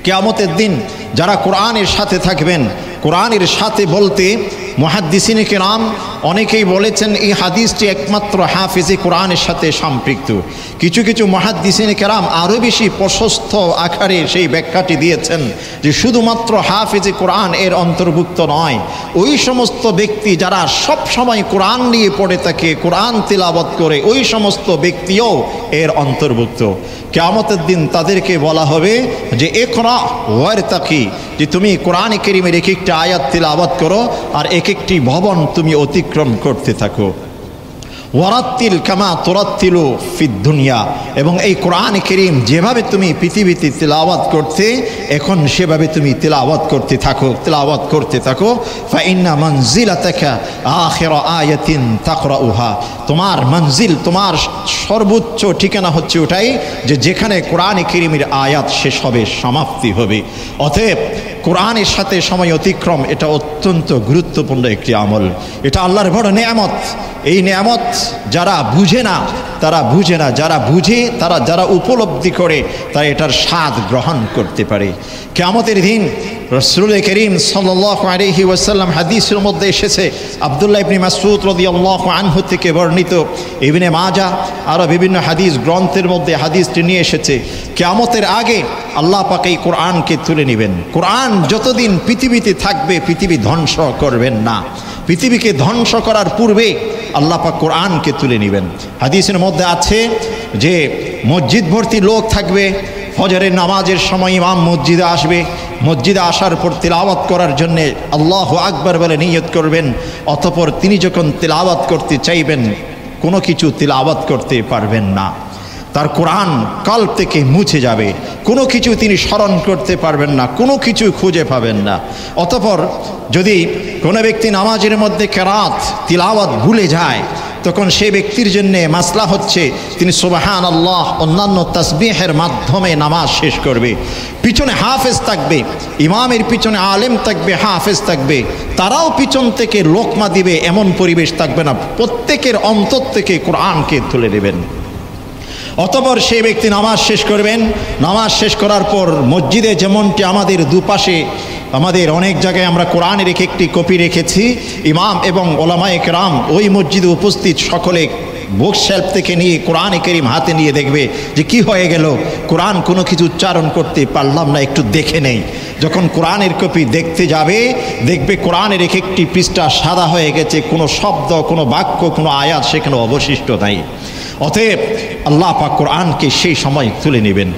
কিয়ামতের দিন যারা কোরআনের সাথে থাকবেন, কোরআনের সাথে বলতে মুহাদ্দিসিনে কেরাম অনেকেই বলেছেন এই হাদিসটি একমাত্র হাফিজে কোরআনের সাথে সম্পৃক্ত। কিছু কিছু মুহাদ্দিসিনে কেরাম আরও বেশি প্রশস্ত আকারে সেই ব্যাখ্যাটি দিয়েছেন যে শুধুমাত্র হাফিজে কোরআন এর অন্তর্ভুক্ত নয়, ওই সমস্ত ব্যক্তি যারা সব সময় কোরআন নিয়ে পড়ে থাকে, কোরআন তিলাওয়াত করে, ওই সমস্ত ব্যক্তিও এর অন্তর্ভুক্ত। কিয়ামতের দিন তাদেরকে বলা হবে যে ইকরা ওয়ারতাকি, যে তুমি কোরআনে কারীমের এক একটা আয়াত তিলাওয়াত করো আর এক একটি ভবন তুমি অতিক্রম করতে থাকো। ওয়ারাত্তিল কামা তুরাত্তিলু ফিদ দুনিয়া, এবং এই কোরআনে কারীম যেভাবে তুমি পৃথিবীতে তিলাওয়াত করতে, এখন সেভাবে তুমি তিলাওয়াত করতে থাকো। ফাইন্না মানজিলাতাকা আখিরা আয়াতিন তাকরাউহা, তোমার মঞ্জিল, তোমার সর্বোচ্চ ঠিকানা হচ্ছে ওটাই যে যেখানে কোরআনে কারীমের আয়াত শেষ হবে, সমাপ্তি হবে। অতএব কোরআনের সাথে সময় অতিক্রম এটা অত্যন্ত গুরুত্বপূর্ণ একটি আমল, এটা আল্লাহর বড় নেয়ামত। এই নেয়ামত যারা বুঝে না তারা বুঝে না, যারা বুঝে তারা, যারা উপলব্ধি করে তারা এটার স্বাদ গ্রহণ করতে পারে। কিয়ামতের দিন রাসূল কারীম সাল্লাল্লাহু আলাইহি ওয়াসাল্লাম হাদিসের মধ্যে এসেছে, আব্দুল্লাহ ইবনে মাসউদ রাদিয়াল্লাহু আনহু থেকে বর্ণিত, ইবনে মাজাহ আরও বিভিন্ন হাদিস গ্রন্থের মধ্যে হাদিসটি নিয়ে এসেছে, কিয়ামতের আগে আল্লাহ পাক এই কোরআনকে তুলে নেবেন। কোরআন যতদিন পৃথিবীতে থাকবে পৃথিবী ধ্বংস করবেন না, পৃথিবীকে ধ্বংস করার পূর্বে আল্লাহ পাক কোরআনকে তুলে নেবেন। হাদিসের মধ্যে আছে যে মসজিদ ভর্তি লোক থাকবে, ফজরের নামাজের সময় ইমাম মসজিদে আসবে, মসজিদে আসার পর তিলাওয়াত করার জন্যে আল্লাহু আকবার বলে নিয়ত করবেন, অতঃপর তিনি যখন তিলাওয়াত করতে চাইবেন কোনো কিছু তিলাওয়াত করতে পারবেন না, তার কোরআন কলব থেকে মুছে যাবে, কোনো কিছু তিনি স্মরণ করতে পারবেন না, কোনো কিছু খুঁজে পাবেন না। অতঃপর যদি কোনো ব্যক্তি নামাজের মধ্যে কেরাত তিলাওয়াত ভুলে যায়, তখন সে ব্যক্তির জন্যে মাসলা হচ্ছে তিনি সুবহানাল্লাহ অন্যান্য তাসবিহের মাধ্যমে নামাজ শেষ করবে। পিছনে হাফেজ থাকবে, ইমামের পিছনে আলেম থাকবে, হাফেজ থাকবে, তারাও পিছন থেকে লোকমা দিবে, এমন পরিবেশ থাকবে না, প্রত্যেকের অন্তর থেকে কোরআনকে তুলে নেবেন। অতঃপর সেই ব্যক্তি নামাজ শেষ করবেন। নামাজ শেষ করার পর মসজিদে যেমনটি আমাদের দুপাশে, আমাদের অনেক জায়গায় আমরা কোরআনের একটি কপি রেখেছি, ইমাম এবং ওলামায়ে কেরাম ওই মসজিদে উপস্থিত সকলে বুক শেলফ থেকে নিয়ে কোরআনে কারীম হাতে নিয়ে দেখবে যে কি হয়ে গেল, কোরআন কোনো কিছু উচ্চারণ করতে পারলাম না, একটু দেখে নেই। যখন কোরআনের কপি দেখতে যাবে, দেখবে কোরআনের এক একটি পৃষ্ঠা সাদা হয়ে গেছে, কোনো শব্দ, কোনো বাক্য, কোনো আয়াত সেখানে অবশিষ্ট নাই। অতএব আল্লাহ পাক কোরআনকে সেই সময় তুলে নেবেন,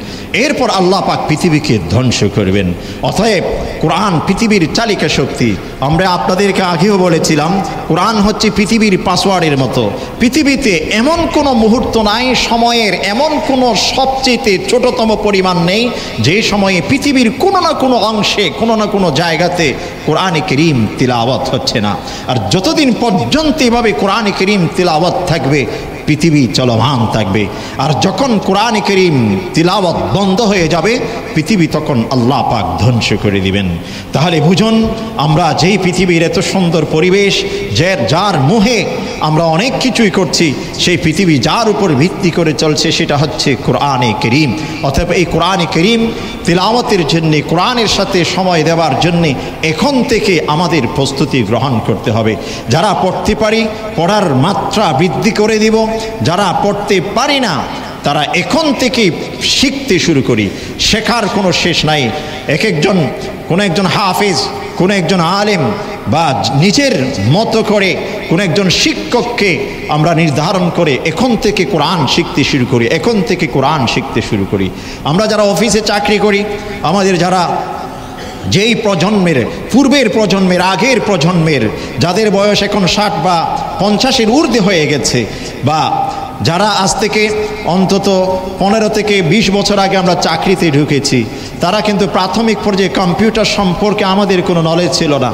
এরপর আল্লাহ পাক পৃথিবীকে ধ্বংস করবেন। অতএব কোরআন পৃথিবীর চালিকা শক্তি। আমরা আপনাদেরকে আগেও বলেছিলাম, কোরআন হচ্ছে পৃথিবীর পাসওয়ার্ডের মতো। পৃথিবীতে এমন কোনো মুহূর্ত নাই, সময়ের এমন কোনো সবচেয়ে ছোটতম পরিমাণ নেই যে সময়ে পৃথিবীর কোনো না কোনো অংশে, কোনো না কোনো জায়গাতে কোরআনে কারীম তিলাওয়াত হচ্ছে না। আর যতদিন পর্যন্ত এভাবে কোরআনে কারীম তিলাওয়াত থাকবে, পৃথিবী চলমান থাকবে। আর যখন কোরআনে কারীম তিলাওয়াত বন্ধ হয়ে যাবে, পৃথিবী তখন আল্লাহ পাক ধ্বংস করে দিবেন। তাহলে বুঝুন, আমরা যেই পৃথিবীর এত সুন্দর পরিবেশ, যার মোহে আমরা অনেক কিছুই করছি, সেই পৃথিবী যার উপর ভিত্তি করে চলছে সেটা হচ্ছে কোরআনে কারীম। অতএব এই কোরআনে কারীম তিলাওয়াতের জন্যে, কোরআনের সাথে সময় দেওয়ার জন্যে এখন থেকে আমাদের প্রস্তুতি গ্রহণ করতে হবে। যারা পড়তে পারি পড়ার মাত্রা বৃদ্ধি করে দিব, যারা পড়তে পারি না তারা এখন থেকেই শিখতে শুরু করি। শেখার কোনো শেষ নাই। কোনো একজন হাফেজ, কোনো একজন আলেম বা নিজের মতো করে কোনো একজন শিক্ষককে আমরা নির্ধারণ করে এখন থেকে কোরআন শিখতে শুরু করি, এখন থেকে কোরআন শিখতে শুরু করি। আমরা যারা অফিসে চাকরি করি, আমাদের যারা যেই প্রজন্মের, পূর্বের প্রজন্মের, আগের প্রজন্মের, যাদের বয়স এখন 60 বা 50-এর ঊর্ধ্বে হয়ে গেছে, বা যারা আজ থেকে অন্তত 15 থেকে 20 বছর আগে আমরা চাকরিতে ঢুকেছি, তারা কিন্তু প্রাথমিক পর্যায়ে কম্পিউটার সম্পর্কে আমাদের কোনো নলেজ ছিল না।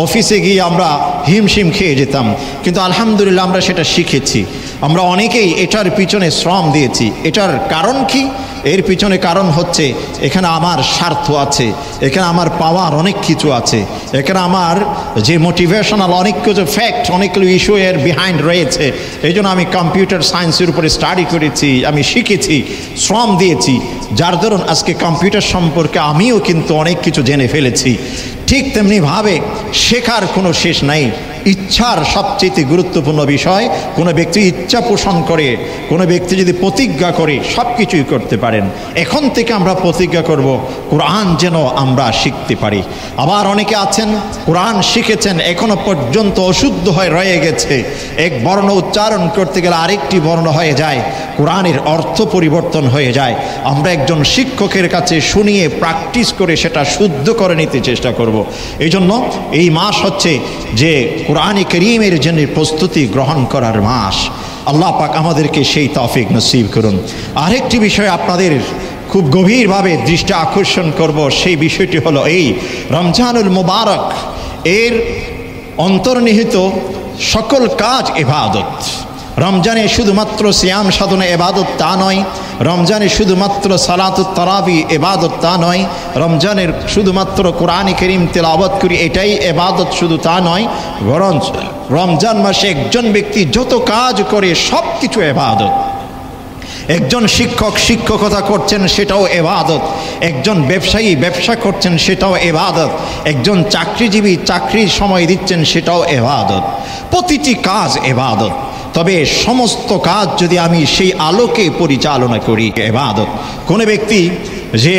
অফিসে গিয়ে আমরা হিমশিম খেয়ে যেতাম, কিন্তু আলহামদুলিল্লাহ আমরা সেটা শিখেছি। আমরা অনেকেই এটার পিছনে শ্রম দিয়েছি। এটার কারণ কি? এর পিছনে কারণ হচ্ছে এখানে আমার স্বার্থ আছে, এখানে আমার পাওয়ার অনেক কিছু আছে, এখানে আমার যে মোটিভেশনাল অনেক কিছু ফ্যাক্ট, অনেকগুলো ইস্যু এর বিহাইন্ড রয়েছে। এই জন্য আমি কম্পিউটার সায়েন্সের উপরে স্টাডি করেছি, আমি শিখেছি, শ্রম দিয়েছি, যার দরুন আজকে কম্পিউটার সম্পর্কে আমিও কিন্তু অনেক কিছু জেনে ফেলেছি। ঠিক তেমনিভাবে শেখার কোনো শেষ নাই। ইচ্ছার সবচেয়ে গুরুত্বপূর্ণ বিষয়, কোনো ব্যক্তি ইচ্ছা পোষণ করে, কোনো ব্যক্তি যদি প্রতিজ্ঞা করে, সব কিছুই করতে পারেন। এখন থেকে আমরা প্রতিজ্ঞা করব কোরআন যেন আমরা শিখতে পারি। আবার অনেকে আছেন কোরআন শিখেছেন, এখনো পর্যন্ত অশুদ্ধ হয়ে রয়ে গেছে, এক বর্ণ উচ্চারণ করতে গেলে আরেকটি বর্ণ হয়ে যায়, কোরআনের অর্থ পরিবর্তন হয়ে যায়। আমরা একজন শিক্ষকের কাছে শুনিয়ে প্র্যাকটিস করে সেটা শুদ্ধ করে নিতে চেষ্টা করব। এই জন্য এই মাস হচ্ছে যে কোরআন কারীমের জন্য প্রস্তুতি গ্রহণ করার মাস। আল্লাহ পাক আমাদেরকে সেই তৌফিক নসিব করুন। আরেকটি বিষয় আপনাদের খুব গভীরভাবে দৃষ্টি আকর্ষণ করব, সেই বিষয়টি হলো এই রমজানুল মুবারক এর অন্তর্নিহিত সকল কাজ ইবাদত। রমজানে শুধুমাত্র সিয়াম সাধনা ইবাদত তা নয়, রমজানে শুধুমাত্র সালাতুত তারাবি ইবাদত তা নয়, রমজানের শুধুমাত্র কোরআন কারীম তেলাওয়াত করি এটাই ইবাদত শুধু তা নয়, বরং রমজান মাসে একজন ব্যক্তি যত কাজ করে সব কিছু ইবাদত। একজন শিক্ষক শিক্ষকতা করছেন সেটাও ইবাদত, একজন ব্যবসায়ী ব্যবসা করছেন সেটাও ইবাদত, একজন চাকরিজীবী চাকরির সময় দিচ্ছেন সেটাও ইবাদত। প্রতিটি কাজ ইবাদত। তবে সমস্ত কাজ যদি আমি সেই আলোকে পরিচালনা করি ইবাদত। কোনো ব্যক্তি যে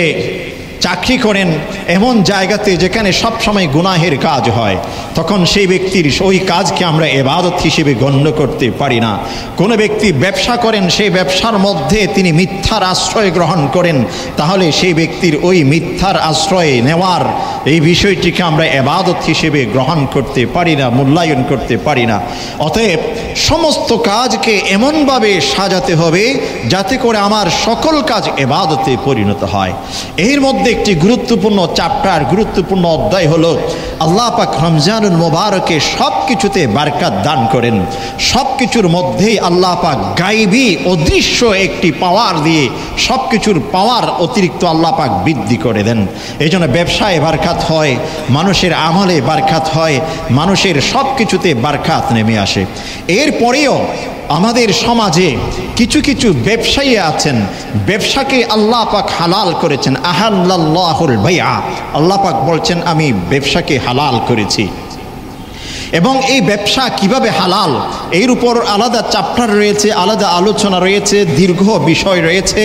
চাকরি করেন এমন জায়গাতে যেখানে সব সময় গুনাহের কাজ হয়, তখন সেই ব্যক্তির ওই কাজকে আমরা ইবাদত হিসেবে গণ্য করতে পারি না। কোনো ব্যক্তি ব্যবসা করেন, সেই ব্যবসার মধ্যে তিনি মিথ্যার আশ্রয় গ্রহণ করেন, তাহলে সেই ব্যক্তির ওই মিথ্যার আশ্রয় নেওয়ার এই বিষয়টিকে আমরা ইবাদত হিসেবে গ্রহণ করতে পারি না, মূল্যায়ন করতে পারি না। অতএব সমস্ত কাজকে এমনভাবে সাজাতে হবে যাতে করে আমার সকল কাজ ইবাদতে পরিণত হয়। এর মধ্যে একটি গুরুত্বপূর্ণ চ্যাপ্টার, গুরুত্বপূর্ণ অধ্যায় হলো আল্লাহ পাক রমজানুল মুবারকে সব কিছুতে বারকাত দান করেন। সব কিছুর মধ্যেই আল্লাহ পাক গায়বী অদৃশ্য একটি পাওয়ার দিয়ে সব কিছুর পাওয়ার অতিরিক্ত আল্লাহ পাক বৃদ্ধি করে দেন। এই জন্য ব্যবসায় বারকাত হয়, মানুষের আমলে বারকাত হয়, মানুষের সব কিছুতে বারকাত নেমে আসে। এরপরেও আমাদের সমাজে কিছু কিছু ব্যবসায়ী আছেন, ব্যবসাকে আল্লাহ পাক হালাল করেছেন। আহাল্লাল্লাহুল বাইআ, আল্লাহ পাক বলছেন আমি ব্যবসাকে হালাল করেছি। এবং এই ব্যবসা কিভাবে হালাল, এর উপর আলাদা চ্যাপ্টার রয়েছে, আলাদা আলোচনা রয়েছে, দীর্ঘ বিষয় রয়েছে।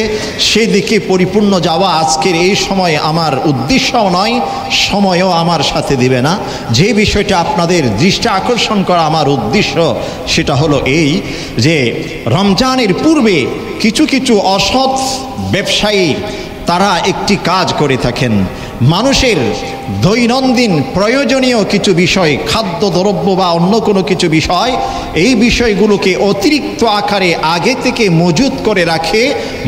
সেই দিকে পরিপূর্ণ যাওয়া আজকের এই সময় আমার উদ্দেশ্যও নয়, সময়ও আমার সাথে দিবে না। যে বিষয়টা আপনাদের দৃষ্টি আকর্ষণ করা আমার উদ্দেশ্য, সেটা হলো এই যে রমজানের পূর্বে কিছু কিছু অসৎ ব্যবসায়ী তারা একটি কাজ করে থাকেন। মানুষের দৈনন্দিন প্রয়োজনীয় কিছু বিষয়, খাদ্যদ্রব্য বা অন্য কোনো কিছু বিষয়, এই বিষয়গুলোকে অতিরিক্ত আকারে আগে থেকে মজুত করে রাখে,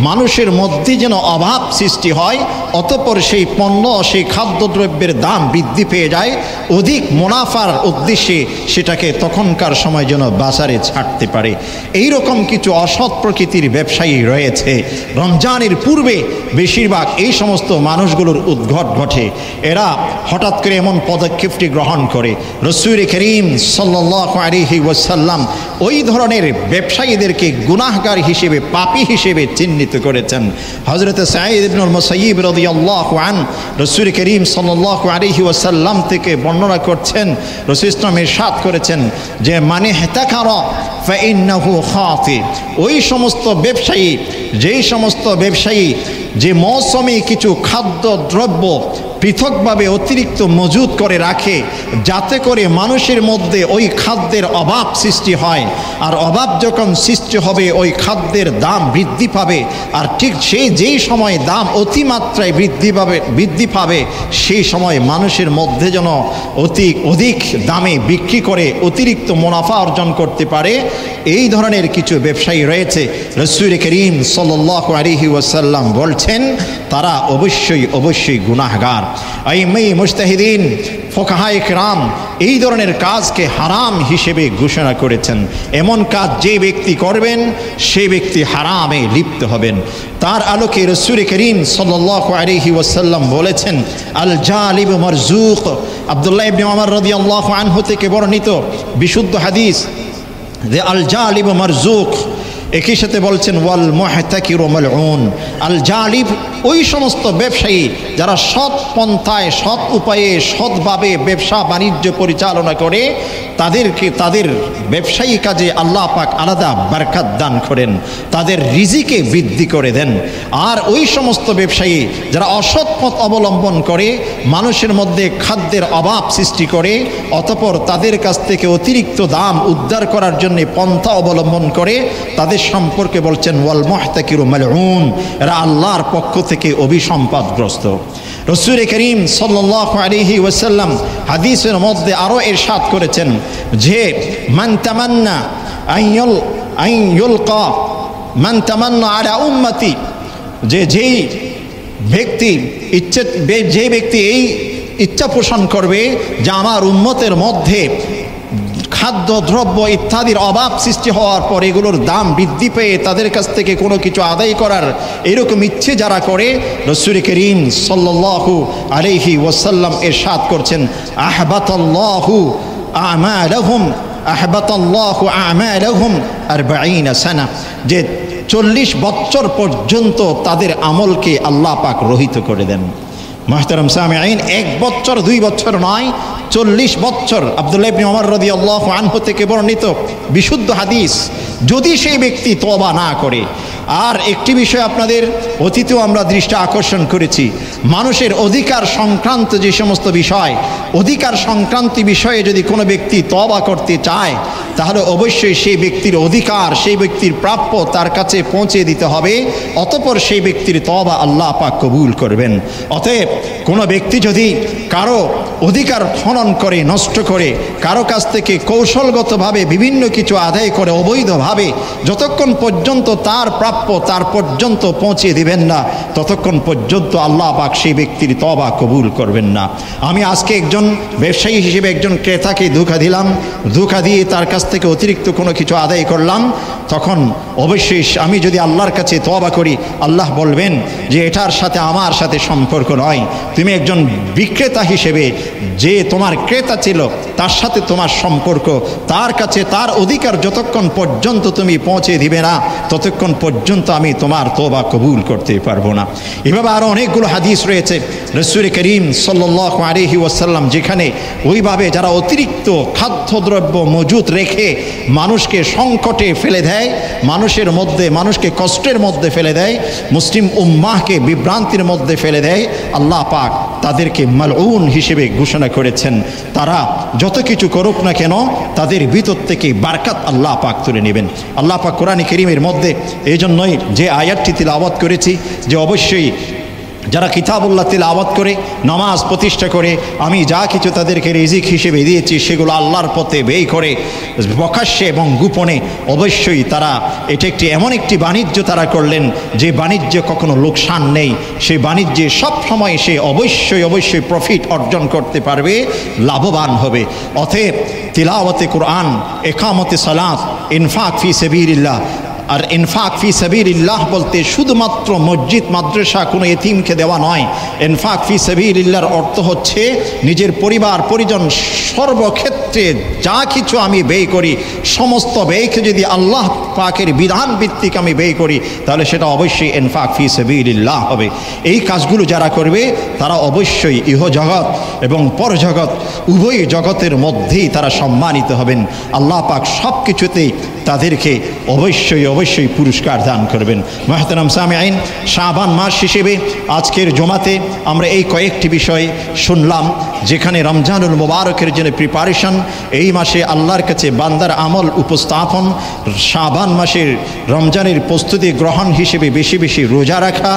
মানুষের মধ্যে যেন অভাব সৃষ্টি হয়, অতঃপর সেই পণ্য সেই খাদ্যদ্রব্যের দাম বৃদ্ধি পেয়ে যায়, অধিক মুনাফার উদ্দেশ্যে সেটাকে তখনকার সময় যেন বাজারে ছাড়তে পারে। এই রকম কিছু অসৎ প্রকৃতির ব্যবসায়ী রয়েছে। রমজানের পূর্বে বেশিরভাগ এই সমস্ত মানুষগুলোর উদ্ঘট ঘটে। এরা হঠাৎ করে এমন পদক্ষেপটি গ্রহণ করে, রাসূল করিম সাল্লাল্লাহু আলাইহি ওয়াসাল্লাম ওই ধরনের ব্যবসায়ীদেরকে গুনাহগার হিসেবে, পাপী হিসেবে চিহ্নিত করেছেন। হযরত সাঈদ ইবনুল মুসাইয়িব রাদিয়াল্লাহু আনহু রাসূল করিম সাল্লাল্লাহু আলাইহি ওয়াসাল্লাম থেকে বর্ণনা করছেন, রাসূল ইসলাম ইরশাদ করেছেন যে মানে ইহতাকারা ফাইন্নাহু খাতি। ওই সমস্ত ব্যবসায়ী, যেই সমস্ত ব্যবসায়ী যে মৌসুমী কিছু খাদ্যদ্রব্য পৃথকভাবে অতিরিক্ত মজুদ করে রাখে, যাতে করে মানুষের মধ্যে ওই খাদ্যের অভাব সৃষ্টি হয়। আর অভাব যখন সৃষ্টি হবে ওই খাদ্যের দাম বৃদ্ধি পাবে, আর ঠিক যেই সময় দাম অতিমাত্রায় বৃদ্ধি পাবে সেই সময় মানুষের মধ্যে যেন অধিক দামে বিক্রি করে অতিরিক্ত মুনাফা অর্জন করতে পারে, এই ধরনের কিছু ব্যবসায়ী রয়েছে। রাসূল করিম সাল্লাল্লাহু আলাইহি ওয়াসাল্লাম বলছেন তারা অবশ্যই গুনাহগার। আইম্মায়ে মুজতাহিদিন, ফুকাহায়ে কিরাম এই ধরনের কাজকে হারাম হিসেবে ঘোষণা করেছেন। এমন কাজ যে ব্যক্তি করবেন সেই ব্যক্তি হারামে লিপ্ত হবেন। তার আলোকে রাসূল করিম সাল্লাল্লাহু আলাইহি ওয়াসাল্লাম বলেছেন আল জালিব মারজুক। আব্দুল্লাহ ইবনে ওমর রাদিয়াল্লাহু আনহু থেকে বর্ণিত বিশুদ্ধ হাদিস যে আল জালিব মারজুক, একই সাথে বলছেন ওয়াল মুহতাকিরু মালউন। আল জালিব ওই সমস্ত ব্যবসায়ী যারা সৎ পন্থায়, সৎ উপায়ে, সৎভাবে ব্যবসা বাণিজ্য পরিচালনা করে, তাদের ব্যবসায়ী কাজে আল্লাহ পাক আলাদা বারকাত দান করেন, তাদের রিজিকে বৃদ্ধি করে দেন। আর ওই সমস্ত ব্যবসায়ী যারা অসৎ পথ অবলম্বন করে, মানুষের মধ্যে খাদ্যের অভাব সৃষ্টি করে, অতঃপর তাদের কাছ থেকে অতিরিক্ত দাম উদ্ধার করার জন্য পন্থা অবলম্বন করে, তাদের সম্পর্কে বলছেন ওয়াল মুহতাকিরু মালউন, এরা আল্লাহর পক্ষ থেকে অভিসম্পাদগ্রস্ত। রাসূল করিম সাল্লাল্লাহু আলাইহি ওয়াসাল্লাম হাদিসের মধ্যে আরও ইরশাদ করেছেন যে মান তামান্না আন ইউলকা মান তামান্না আলা উম্মতি, যেই ব্যক্তি এই ইচ্ছা পোষণ করবে যে আমার উম্মতের মধ্যে খাদ্য দ্রব্য ইত্যাদির অভাব সৃষ্টি হওয়ার পর এগুলোর দাম বৃদ্ধি পেয়ে তাদের কাছ থেকে কোনো কিছু আদায় করার এরকম ইচ্ছে যারা করে, রাসূল করিম সাল্লাল্লাহু আলাইহি ওয়াসাল্লাম ইরশাদ করছেন আহবাতাল্লাহু আমালাহুম 40 সানা, যে 40 বছর পর্যন্ত তাদের আমলকে আল্লাহ পাক রহিত করে দেন। মুহতারাম সামিঈন, 1 বছর 2 বছর নয়, 40 বছর। আব্দুল্লাহ ইবনে ওমর রাদিয়াল্লাহু আনহু থেকে বর্ণিত বিশুদ্ধ হাদিস। যদি সেই ব্যক্তি তওবা না করে, আর একটি বিষয় আপনাদের অতীতেও আমরা দৃষ্টি আকর্ষণ করেছি, মানুষের অধিকার সংক্রান্ত যে সমস্ত বিষয়, অধিকার সংক্রান্ত বিষয়ে যদি কোনো ব্যক্তি তওবা করতে চায়, তাহলে অবশ্যই সেই ব্যক্তির অধিকার, সেই ব্যক্তির প্রাপ্য তার কাছে পৌঁছে দিতে হবে, অতঃপর সেই ব্যক্তির তওবা আল্লাহ পাক কবুল করবেন। অতএব কোনো ব্যক্তি যদি কারো অধিকার খনন করে, নষ্ট করে, কারো কাছ থেকে কৌশলগতভাবে বিভিন্ন কিছু আদায় করে অবৈধভাবে, যতক্ষণ পর্যন্ত তার প্রাপ্য তার পর্যন্ত পৌঁছে দিবেন না, ততক্ষণ পর্যন্ত আল্লাহ পাক সেই ব্যক্তির তওবা কবুল করবেন না। আমি আজকে একজন ব্যবসায়ী হিসেবে একজন ক্রেতাকে ধোঁকা দিলাম, ধোঁকা দিয়ে তার কাছ থেকে অতিরিক্ত কোনো কিছু আদায় করলাম, তখন অবশ্যই আমি যদি আল্লাহর কাছে তওবা করি, আল্লাহ বলবেন যে এটার সাথে আমার সাথে সম্পর্ক নয়। তুমি একজন বিক্রেতা হিসেবে যে তোমার ক্রেতা ছিল তার সাথে তোমার সম্পর্ক, তার কাছে তার অধিকার যতক্ষণ পর্যন্ত তুমি পৌঁছে দিবে না, ততক্ষণ পর্যন্ত আমি তোমার তওবা কবুল করতে পারবো না। এভাবে আরও অনেকগুলো হাদিস রয়েছে। রাসূল করিম সাল্লাল্লাহু আলাইহি ওয়াসাল্লাম যেখানে ওইভাবে যারা অতিরিক্ত খাদ্যদ্রব্য মজুদ রেখে মানুষকে সংকটে ফেলে দেয়, মানুষকে কষ্টের মধ্যে ফেলে দেয়, মুসলিম উম্মাহকে বিভ্রান্তির মধ্যে ফেলে দেয়, আল্লাহ পাক তাদেরকে মালউন হিসেবে ঘোষণা করেছেন। তারা যত কিছু করুক না কেন, তাদের ভিতর থেকে বারকাত আল্লাহ পাক তুলে নেবেন। আল্লাহ পাক কোরআনে কারীমের মধ্যে এই জন্যই যে আয়াতটি তিলাওয়াত করেছি, যে অবশ্যই যারা কিতাবুল্লাহ তিলাওয়াত করে, নামাজ প্রতিষ্ঠা করে, আমি যা কিছু তাদেরকে রিজিক হিসেবে দিয়েছি সেগুলো আল্লাহর পথে ব্যয় করে প্রকাশ্যে এবং গোপনে, অবশ্যই তারা এটা এমন একটি বাণিজ্য তারা করলেন যে বাণিজ্যে কখনো লোকসান নেই। সেই বাণিজ্যে সব সময় সে অবশ্যই প্রফিট অর্জন করতে পারবে, লাভবান হবে। অতএব তিলাওয়াতে কোরআন, ইকামতে সালাত, ইনফাক ফি সাবিলিল্লাহ, আর ইনফাক ফি সাবিলিল্লাহ বলতে শুধুমাত্র মসজিদ মাদ্রাসা কোনো এতিমকে দেওয়া নয়। ইনফাক ফি সাবিলিল্লাহর অর্থ হচ্ছে নিজের পরিবার পরিজন সর্বক্ষেত্রে যা কিছু আমি ব্যয় করি, সমস্ত ব্যয়কে যদি আল্লাহ পাকের বিধান ভিত্তিক আমি ব্যয় করি, তাহলে সেটা অবশ্যই ইনফাক ফি সাবিলিল্লাহ হবে। এই কাজগুলো যারা করবে তারা অবশ্যই ইহজগৎ এবং পরজগৎ উভয় জগতের মধ্যেই তারা সম্মানিত হবেন। আল্লাহ পাক সব কিছুতেই তাদেরকে অবশ্যই অবশ্যই পুরস্কার দান করবেন। মুহতারাম সামিঈন, শাবান মাস হিসেবে আজকের জুমাতে আমরা এই কয়েকটি বিষয় শুনলাম, যেখানে রমজানুল মুবারকের জন্য প্রিপারেশন, এই মাসে আল্লাহর কাছে বান্দার আমল উপস্থাপন, শাবান মাসের রমজানের প্রস্তুতি গ্রহণ হিসেবে বেশি বেশি রোজা রাখা,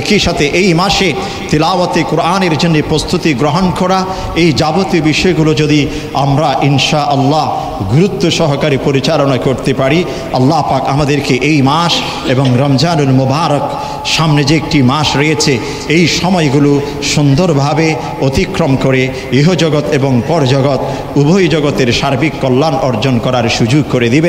একই সাথে এই মাসে তিলাওয়াতে কোরআনের জন্য প্রস্তুতি গ্রহণ করা, এই যাবতীয় বিষয়গুলো যদি আমরা ইনশাআল্লাহ গুরুত্ব সহকারে পরিচালনা করতে পারি, আল্লাহ পাক আমাদেরকে এই মাস এবং রমজানুল মুবারক সামনে যে একটি মাস রয়েছে এই সময়গুলো সুন্দরভাবে অতিক্রম করে ইহজগৎ এবং পরজগৎ উভয় জগতের সার্বিক কল্যাণ অর্জন করার সুযোগ করে দিবে।